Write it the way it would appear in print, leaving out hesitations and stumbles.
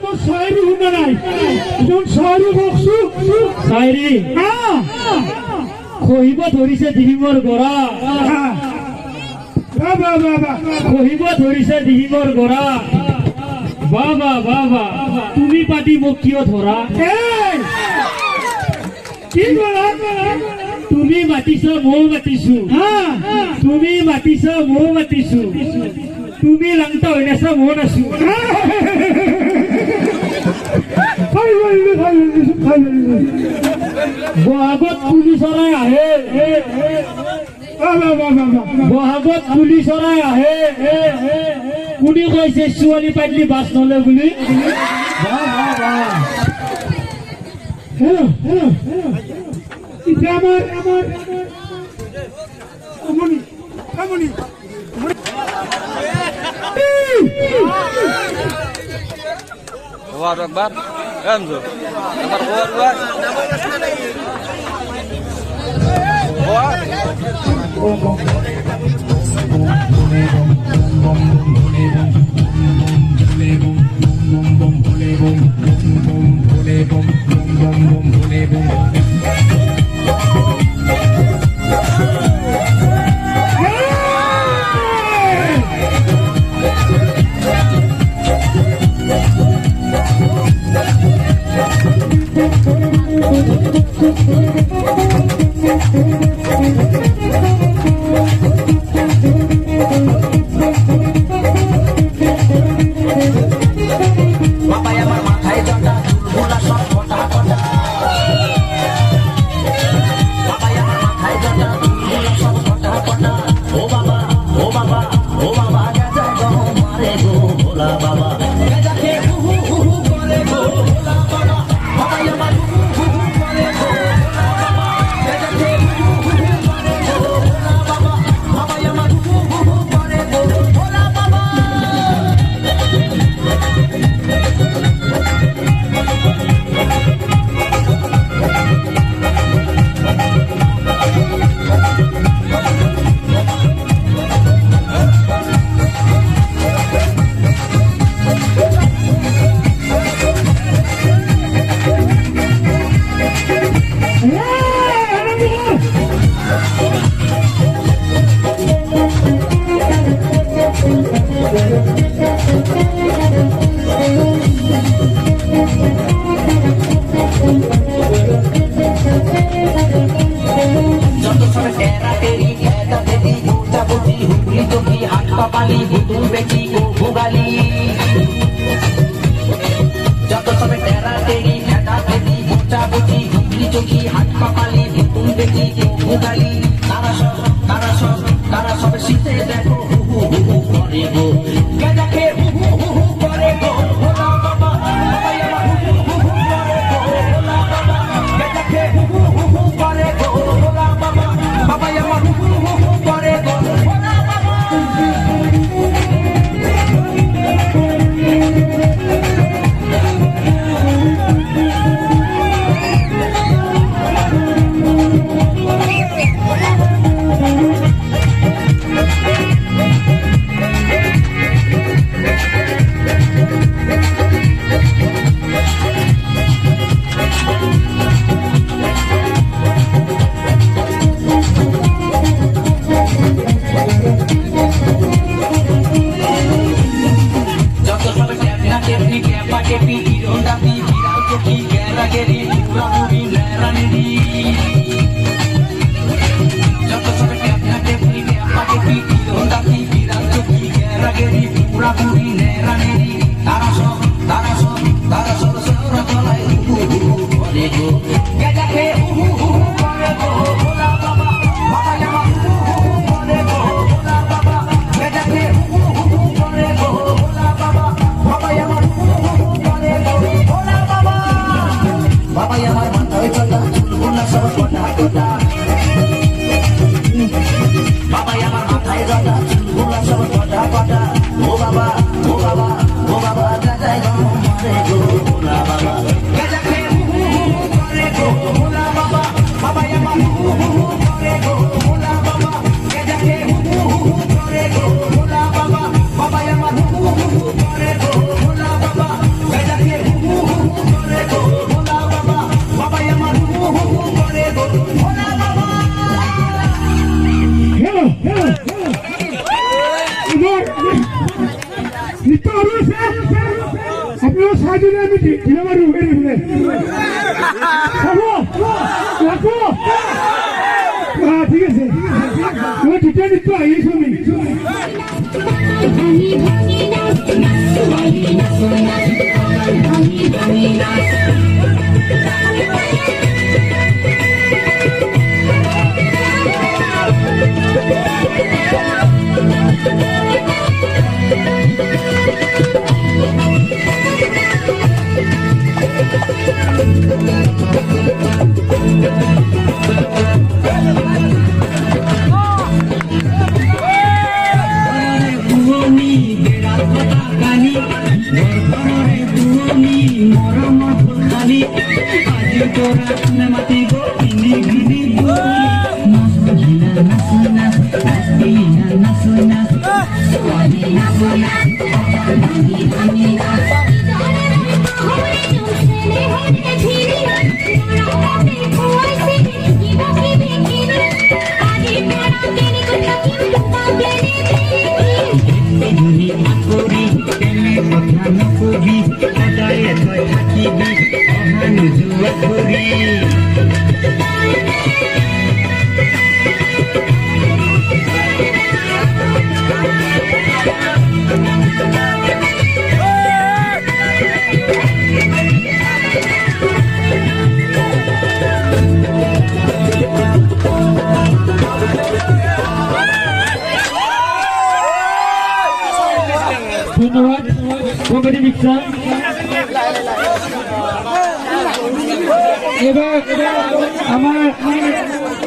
तो शायरी होना नहीं जो शायरी बक्सु शायरी खोहिब धरिसे दिहिमर गरा बाबा बाबा खोहिब धरिसे दिहिमर गरा बाबा बाबा তুমি পাতি মোক কিয় ধৰা কি বলা তুমি মাতিছ মই মাতিছো তুমি মাতিছ মই মাতিছো তুমি লাংটা হৈ নাছা মই নাছো বহাগত কুলি চৰাই আহে বহাগত কুলি চৰাই আহে কোনে কৈছে ছোৱালী পাইলি বাছ নলে বুলি Allahu Akbar. Hamzo. Nomor 爸爸。তো আৰু আছে আপোনালোক চাই দিলে আমি দিলে বাৰু হেৰি বোলে চাব ৰাখো ঠিক আছে মই তেতিয়া নিশ্চয় আহিছোঁ আমি ধন্যবাদ কমেডি মিক্সাৰ এবাৰ আমাৰ